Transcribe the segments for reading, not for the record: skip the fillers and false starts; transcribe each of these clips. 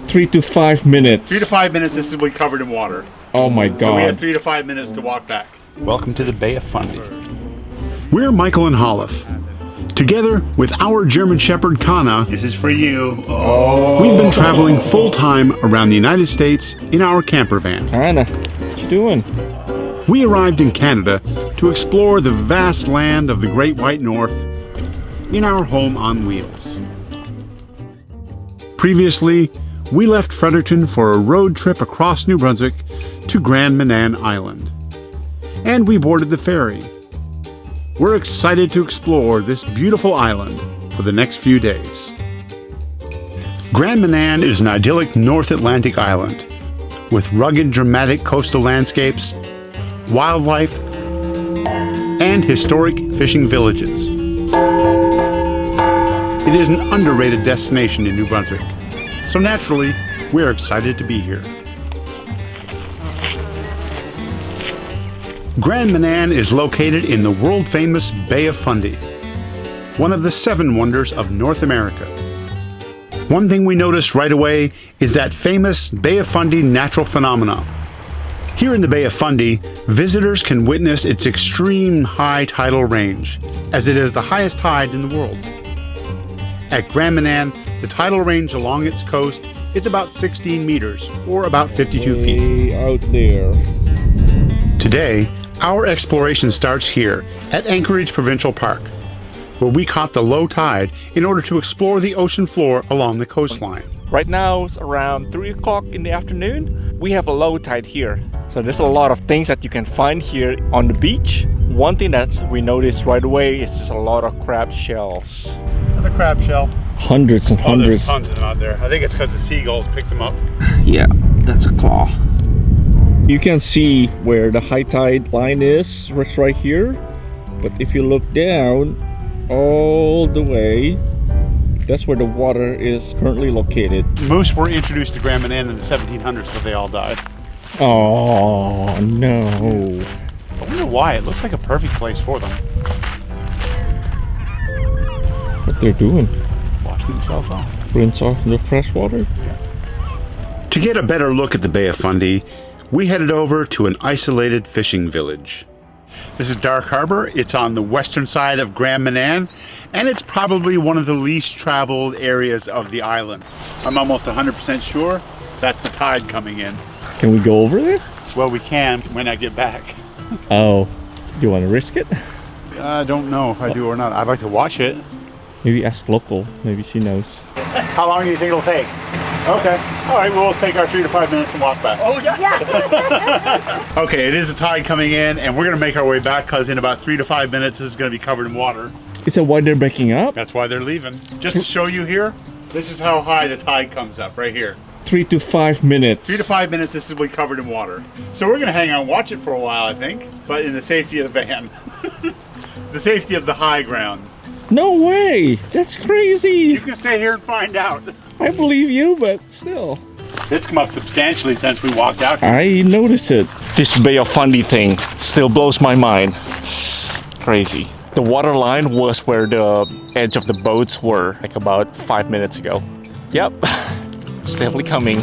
3 to 5 minutes. 3 to 5 minutes, this will be covered in water. Oh my god. So we have 3 to 5 minutes to walk back. Welcome to the Bay of Fundy. We're Michael and Holliff. Together with our German Shepherd Kana, This is for you. we've been traveling full-time around the United States in our camper van. Anna, what you doing? We arrived in Canada to explore the vast land of the Great White North in our home on wheels. Previously, we left Fredericton for a road trip across New Brunswick to Grand Manan Island, and we boarded the ferry. We're excited to explore this beautiful island for the next few days. Grand Manan is an idyllic North Atlantic island with rugged, dramatic coastal landscapes, wildlife, and historic fishing villages. It is an underrated destination in New Brunswick, so naturally, we're excited to be here. Grand Manan is located in the world-famous Bay of Fundy, one of the 7 wonders of North America. One thing we noticed right away is that famous Bay of Fundy natural phenomenon. Here in the Bay of Fundy, visitors can witness its extreme high tidal range, as it is the highest tide in the world. At Grand Manan, the tidal range along its coast is about 16 meters, or about 52 feet. Way out there. Today, our exploration starts here at Anchorage Provincial Park, where we caught the low tide in order to explore the ocean floor along the coastline. Right now it's around 3 o'clock in the afternoon. We have a low tide here. So there's a lot of things that you can find here on the beach. One thing that we noticed right away is just a lot of crab shells. Another crab shell. Hundreds and Oh, there's hundreds. tons of them out there. I think it's because the seagulls picked them up. Yeah, that's a claw. You can see where the high tide line is, it's right here. But if you look down all the way, that's where the water is currently located. Moose were introduced to Grand Manan in the 1700s, but they all died. Oh no. I wonder why. It looks like a perfect place for them. What they're doing? Washing themselves off. Rinse off the fresh water? To get a better look at the Bay of Fundy, we headed over to an isolated fishing village. This is Dark Harbour. It's on the western side of Grand Manan, and it's probably one of the least traveled areas of the island. I'm almost 100% sure that's the tide coming in. Can we go over there? Well, we can when I get back. Oh, you want to risk it? I don't know if I do or not. I'd like to watch it. Maybe ask local. Maybe she knows. How long do you think it'll take? Okay. All right, we'll take our 3 to 5 minutes and walk back. Oh, yeah. Okay, it is the tide coming in, and we're going to make our way back because in about 3 to 5 minutes, this is going to be covered in water. Is that why they're breaking up? That's why they're leaving. Just to show you here, this is how high the tide comes up, right here. 3 to 5 minutes. 3 to 5 minutes, this will be covered in water. So we're going to hang out and watch it for a while, I think, but in the safety of the van. The safety of the high ground. No way! That's crazy! You can stay here and find out. I believe you, but still. It's come up substantially since we walked out here. I noticed it. This Bay of Fundy thing still blows my mind. Crazy. The water line was where the edge of the boats were, like about 5 minutes ago. Yep, it's definitely coming.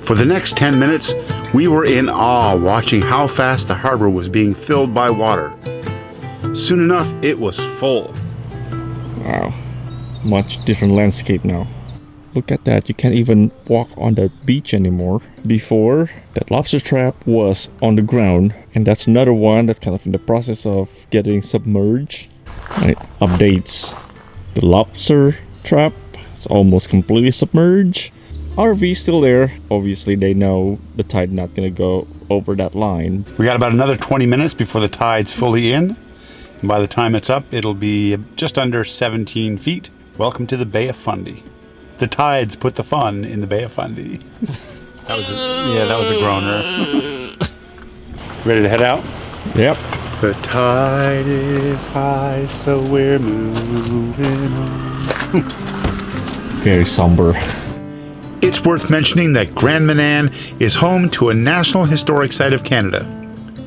For the next 10 minutes, we were in awe watching how fast the harbor was being filled by water. Soon enough, it was full. Wow, much different landscape now. Look at that, you can't even walk on the beach anymore. Before, that lobster trap was on the ground, and that's another one that's kind of in the process of getting submerged. And it updates. The lobster trap is almost completely submerged. RV still there. Obviously they know the tide not gonna go over that line. We got about another 20 minutes before the tide's fully in. And by the time it's up, it'll be just under 17 feet. Welcome to the Bay of Fundy. The tides put the fun in the Bay of Fundy. That was a groaner. Ready to head out? Yep. The tide is high, so we're moving on. Very somber. It's worth mentioning that Grand Manan is home to a National Historic Site of Canada,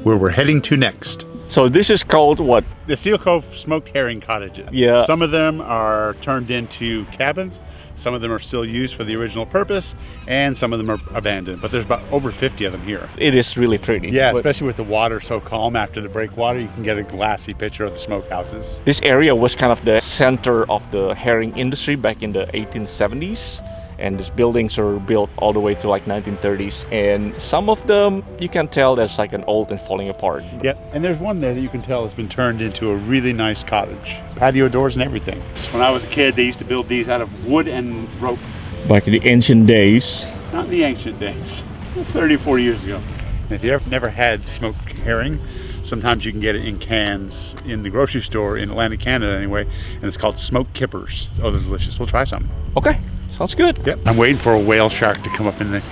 where we're heading to next. So this is called what? The Seal Cove smoked herring cottages. Yeah. Some of them are turned into cabins. Some of them are still used for the original purpose, and some of them are abandoned. But there's about over 50 of them here. It is really pretty. Yeah, But especially with the water so calm after the breakwater, you can get a glassy picture of the smokehouses. this area was kind of the center of the herring industry back in the 1870s. And these buildings are built all the way to like 1930s. And some of them, you can tell there's like an old and falling apart. Yeah, and there's one there that you can tell has been turned into a really nice cottage. Patio doors and everything. When I was a kid, they used to build these out of wood and rope. Back in the ancient days. Not in the ancient days, 30 or 40 years ago. And if you ever never had smoked herring, sometimes you can get it in cans in the grocery store in Atlantic Canada anyway, and it's called smoked kippers. Oh, they're delicious. We'll try some. Okay, sounds good. Yep. I'm waiting for a whale shark to come up in there.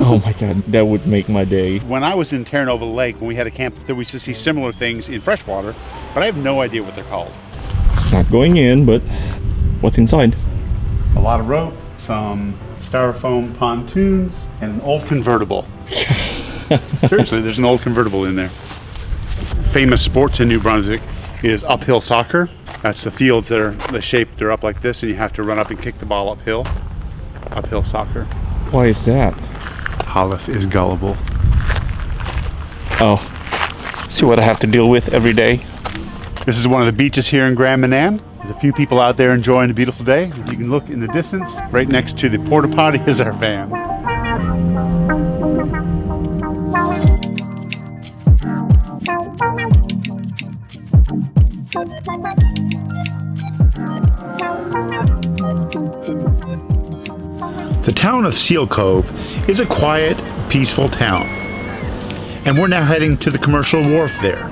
Oh my God, that would make my day. When I was in Terranova Lake, when we had a camp, there we used to see similar things in freshwater, but I have no idea what they're called. It's not going in, but what's inside? A lot of rope, some styrofoam pontoons, and an old convertible. Seriously, there's an old convertible in there. Famous sports in New Brunswick is uphill soccer. That's the fields that are the shape, they're up like this, and you have to run up and kick the ball uphill. Uphill soccer. Why is that? Hollis is gullible. Oh, see what I have to deal with every day. This is one of the beaches here in Grand Manan. There's a few people out there enjoying a beautiful day. You can look in the distance. Right next to the porta potty is our van. The town of Seal Cove is a quiet, peaceful town. And we're now heading to the commercial wharf there.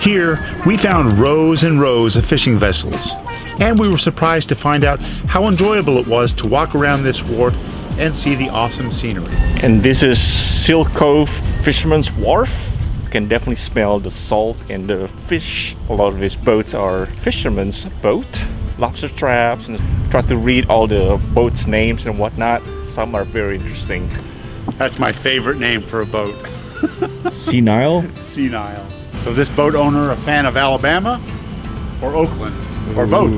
Here, we found rows and rows of fishing vessels, and we were surprised to find out how enjoyable it was to walk around this wharf and see the awesome scenery. And this is Seal Cove Fisherman's Wharf. You can definitely smell the salt and the fish. A lot of these boats are fishermen's boat. Lobster traps, and try to read all the boats' names and whatnot. Some are very interesting. That's my favorite name for a boat. Senile? Senile. So is this boat owner a fan of Alabama or Oakland or both?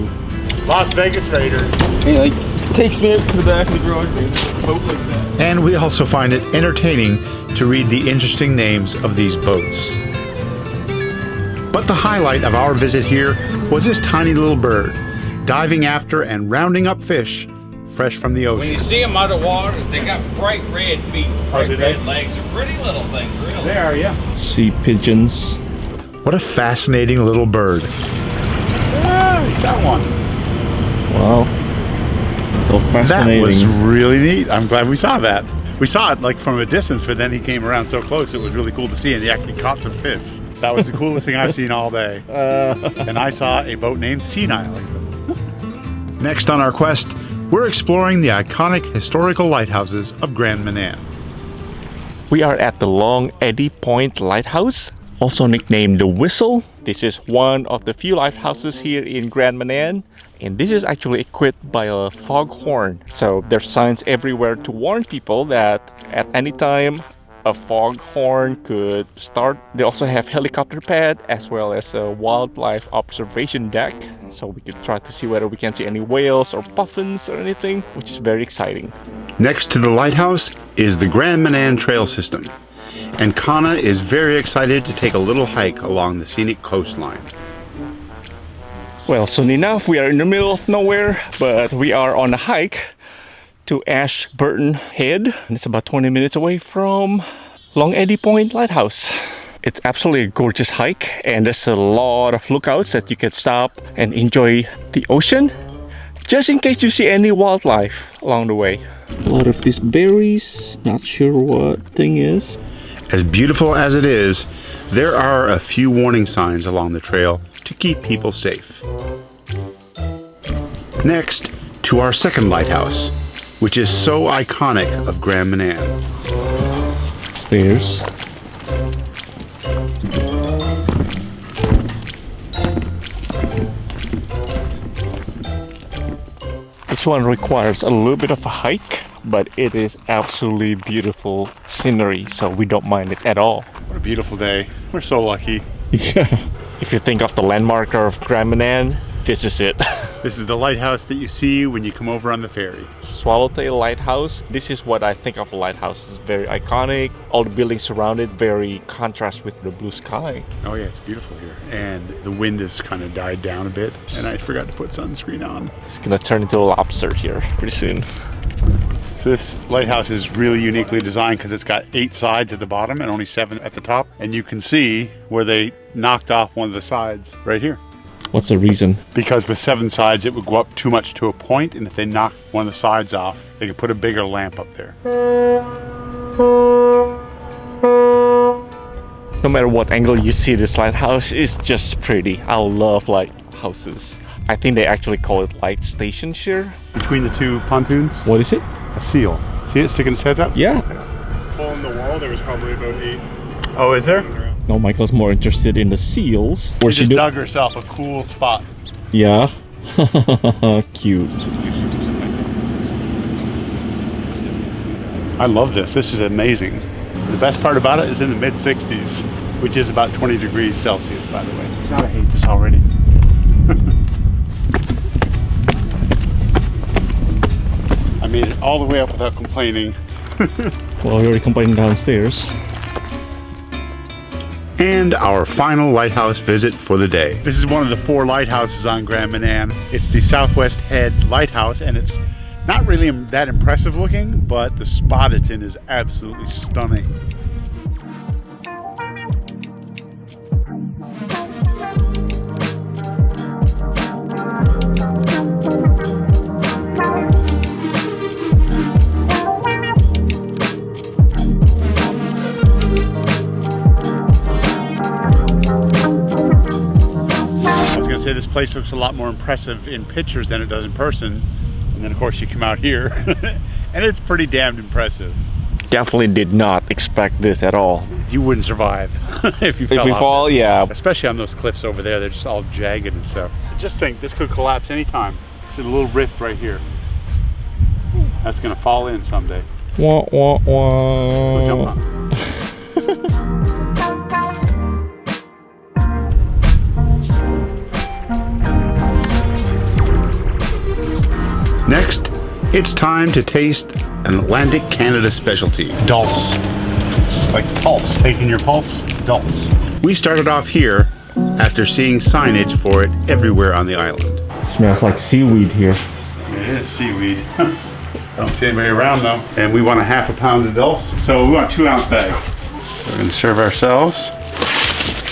Las Vegas Raiders. He like takes me up to the back of the garage and boat like that. And we also find it entertaining to read the interesting names of these boats. But the highlight of our visit here was this tiny little bird, diving after and rounding up fish fresh from the When ocean. you see them out of water, they got bright red feet, bright do they? red legs. They're pretty little things, really. They are, yeah. Sea pigeons. What a fascinating little bird. Ah, you got one. Wow. So That fascinating. was really neat. I'm glad we saw that. We saw it like from a distance, but then he came around so close, it was really cool to see, and he actually caught some fish. That was the coolest thing I've seen all day. And I saw a boat named Senile. Next on our quest, we're exploring the iconic historical lighthouses of Grand Manan. We are at the Long Eddy Point Lighthouse, also nicknamed the Whistle. This is one of the few lighthouses here in Grand Manan, and this is actually equipped by a foghorn. So there's signs everywhere to warn people that at any time a foghorn could start. They also have helicopter pad as well as a wildlife observation deck, so we could try to see whether we can see any whales or puffins or anything, which is very exciting. Next to the lighthouse is the Grand Manan Trail System, and Kana is very excited to take a little hike along the scenic coastline. Well, soon enough, we are in the middle of nowhere, but we are on a hike to Ashburton Head. And it's about 20 minutes away from Long Eddy Point Lighthouse. It's absolutely a gorgeous hike, and there's a lot of lookouts that you can stop and enjoy the ocean, just in case you see any wildlife along the way. A lot of these berries, not sure what thing is. As beautiful as it is, there are a few warning signs along the trail to keep people safe. Next, to our second lighthouse, which is so iconic of Grand Manan. Stairs. This one requires a little bit of a hike. but it is absolutely beautiful scenery, so we don't mind it at all. What a beautiful day. We're so lucky. Yeah. If you think of the landmark of Grand Manan, this is it. This is the lighthouse that you see when you come over on the ferry. Swallowtail Lighthouse. This is what I think of a lighthouse. It's very iconic. All the buildings surrounded, very contrast with the blue sky. Oh yeah, it's beautiful here. And the wind has kind of died down a bit. And I forgot to put sunscreen on. It's gonna turn into a lobster here pretty soon. So this lighthouse is really uniquely designed because it's got 8 sides at the bottom and only 7 at the top. And you can see where they knocked off one of the sides right here. What's the reason? Because with 7 sides, it would go up too much to a point, and if they knocked one of the sides off, they could put a bigger lamp up there. No matter what angle you see this lighthouse, it's just pretty. I love lighthouses. I think they actually call it light stations here. Between the 2 pontoons, What is it? a seal. See it sticking its heads up? Yeah. Hole in the wall, there was probably about 8. Oh, is there? No, Michael's more interested in the seals. She just dug herself a cool spot. Yeah. Cute. I love this. This is amazing. The best part about it is in the mid-60s, which is about 20 degrees Celsius, by the way. God, I hate this already. I made it all the way up without complaining. Well, you're already complaining downstairs. And our final lighthouse visit for the day. This is one of the 4 lighthouses on Grand Manan. It's the Southwest Head Lighthouse, and it's not really that impressive looking, but the spot it's in is absolutely stunning. This place looks a lot more impressive in pictures than it does in person, and then of course you come out here and it's pretty damned impressive. Definitely did not expect this at all. You wouldn't survive if you fell If we off fall, this. yeah. Especially on those cliffs over there, they're just all jagged and stuff. Just think, this could collapse anytime. It's a little rift right here. That's gonna fall in someday. Wah, wah, wah. Go jump on it. Next, it's time to taste an Atlantic Canada specialty, Dulce. It's like pulse, taking your pulse, Dulce. We started off here after seeing signage for it everywhere on the island. Smells like seaweed here. It is seaweed. I don't see anybody around though. And we want a ½ pound of Dulce. So we want a 2-ounce bag. We're gonna serve ourselves.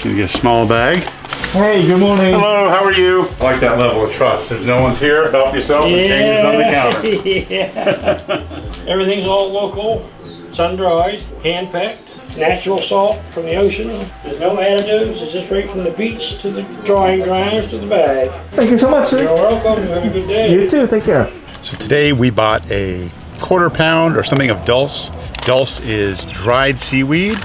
Gonna get a small bag. Hey, good morning. Hello, how are you? I like that level of trust. There's no one's here. Help yourself and changes on the counter. Yeah. Everything's all local, sun-dried, hand-packed, natural salt from the ocean. There's no additives. It's just right from the beach to the drying grounds to the bag. Thank you so much, sir. You're welcome. Have a good day. You too. Take care. So today we bought a ½ pound or something of Dulce. Dulce is dried seaweed.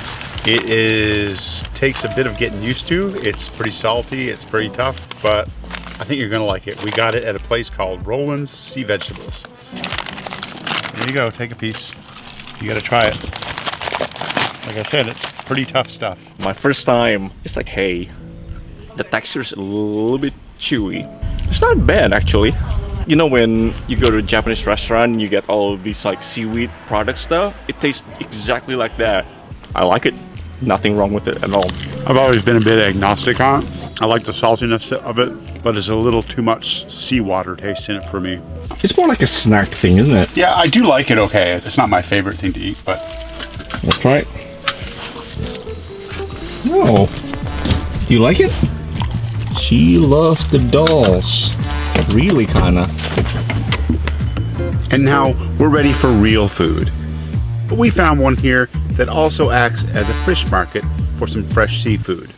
It takes a bit of getting used to. It's pretty salty, it's pretty tough, but I think you're gonna like it. We got it at a place called Roland's Sea Vegetables. There you go, take a piece. You gotta try it. Like I said, it's pretty tough stuff. My first time, it's like, hey, the texture's a little bit chewy. It's not bad actually. You know when you go to a Japanese restaurant and you get all of these like seaweed product stuff? It tastes exactly like that. I like it. Nothing wrong with it at all. I've always been a bit agnostic on it. I like the saltiness of it, but there's a little too much seawater taste in it for me. It's more like a snack thing, isn't it? Yeah, I do like it okay. It's not my favorite thing to eat, but... Let's try it. Oh, do you like it? She loves the Dulce. Really, kinda. And now we're ready for real food. But we found one here that also acts as a fish market for some fresh seafood.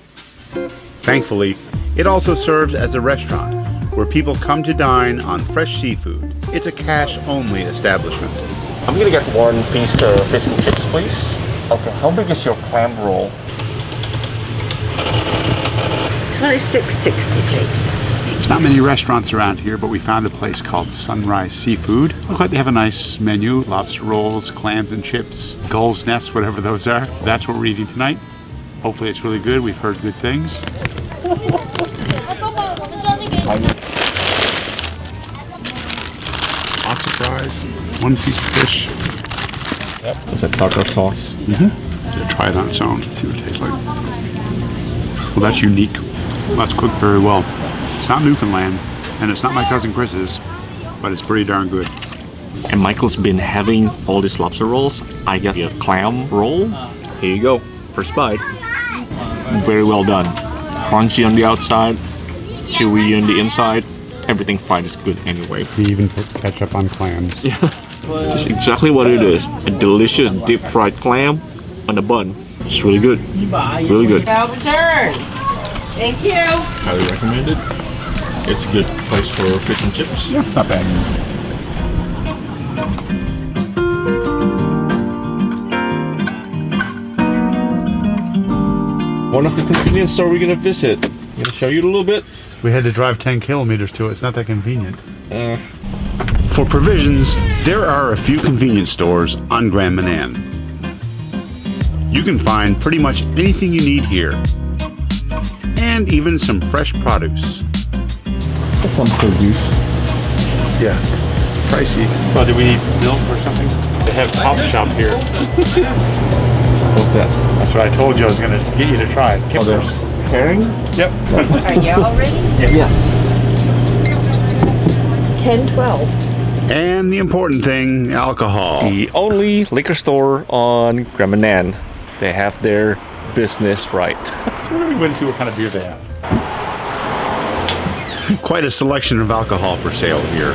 Thankfully, it also serves as a restaurant where people come to dine on fresh seafood. It's a cash-only establishment. I'm gonna get 1 piece of fish and chips, please. Okay, how big is your clam roll? $26.60, please. There's not many restaurants around here, but we found a place called Sunrise Seafood. Looks like they have a nice menu, lobster rolls, clams and chips, gull's nest, whatever those are. That's what we're eating tonight. Hopefully it's really good. We've heard good things. Lots of fries, one piece of fish. Yep. Is that tartar sauce? Mm-hmm. Try it on its own, see what it tastes like. Well, that's unique. That's cooked very well. It's not Newfoundland, and it's not my cousin Chris's, but it's pretty darn good. And Michael's been having all these lobster rolls. I got a clam roll. Here you go. First bite. Very well done. Crunchy on the outside, chewy on the inside. Everything fried is good anyway. He even puts ketchup on clams. Yeah. Just exactly what it is. A delicious deep fried clam on a bun. It's really good. Really good. Return. Thank you. Highly recommended. It's a good place for fish and chips. Yeah, not bad. One of the convenience store we're gonna visit. I'm gonna show you a little bit. We had to drive 10 kilometers to it. It's not that convenient. For provisions, there are a few convenience stores on Grand Manan. You can find pretty much anything you need here. And even some fresh produce. That's some produce. Yeah, it's pricey. Well, do we need milk or something? They have Pop Shop here. What's that? That's what I told you I was going to get you to try. Oh, there's herring? Yep. Are y'all ready? Yes. 10, 12. And the important thing, alcohol. The only liquor store on Grand Manan. They have their business right. We're going to go and see what kind of beer they have. Quite a selection of alcohol for sale here.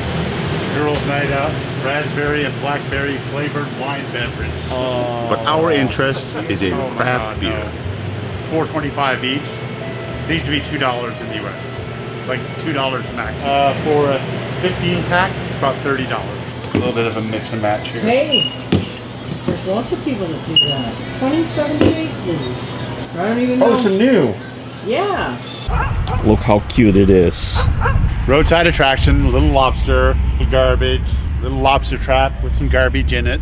Girls' night out, raspberry and blackberry flavored wine beverage. But our interest is in craft beer. $4.25 each. These would be $2 in the US. Like $2 max. For a 15 pack, about $30. A little bit of a mix and match here. Hey, there's lots of people that do that. 2078, please. I don't even know. Oh, it's a new. Yeah. Look how cute it is. Roadside attraction, a little lobster, with garbage, little lobster trap with some garbage in it.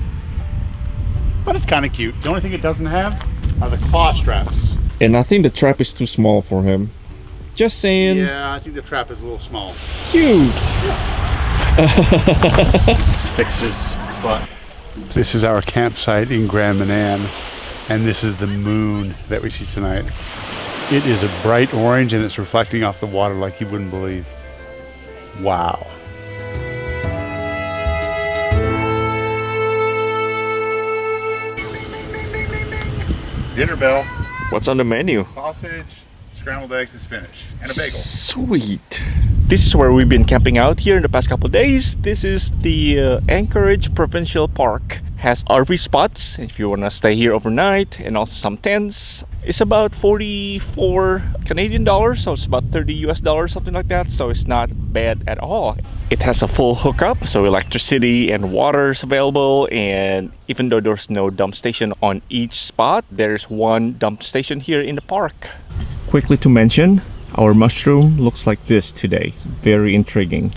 But it's kind of cute. The only thing it doesn't have are the claw straps. And I think the trap is too small for him. Just saying. Yeah, I think the trap is a little small. Cute. Let's fix his butt. This is our campsite in Grand Manan, and this is the moon that we see tonight. It is a bright orange and it's reflecting off the water like you wouldn't believe. Wow. Dinner bell. What's on the menu? Sausage, scrambled eggs and spinach, and a bagel. Sweet. This is where we've been camping out here in the past couple of days. This is the Anchorage Provincial Park. Has RV spots if you want to stay here overnight, and also some tents. It's about 44 Canadian dollars, so it's about 30 US dollars, something like that. So it's not bad at all. It has a full hookup, so electricity and water is available. And even though there's no dump station on each spot, there's one dump station here in the park. Quickly to mention, our mushroom looks like this today. It's very intriguing.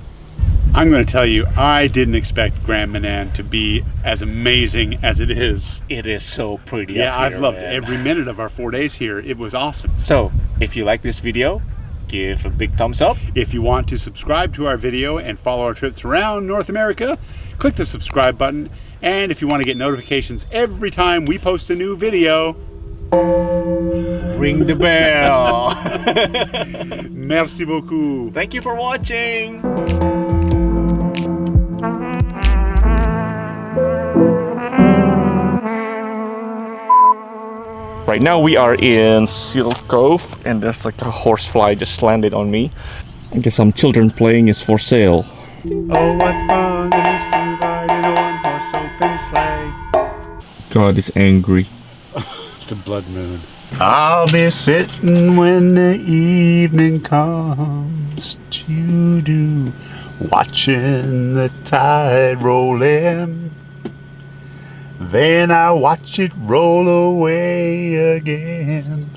I'm going to tell you, I didn't expect Grand Manan to be as amazing as it is. It is so pretty. Yeah, up I've here, loved man. every minute of our 4 days here. It was awesome. So, if you like this video, give a big thumbs up. If you want to subscribe to our video and follow our trips around North America, click the subscribe button. And if you want to get notifications every time we post a new video, Ring the bell. merci beaucoup. Thank you for watching. Right now we are in Seal Cove, and there's like a horsefly just landed on me. I guess some children playing is for sale. Oh, what fun it is to ride in a one-horse open sleigh. God is angry. It's the blood moon. I'll be sitting when the evening comes to do, watching the tide roll in. Then I watch it roll away again.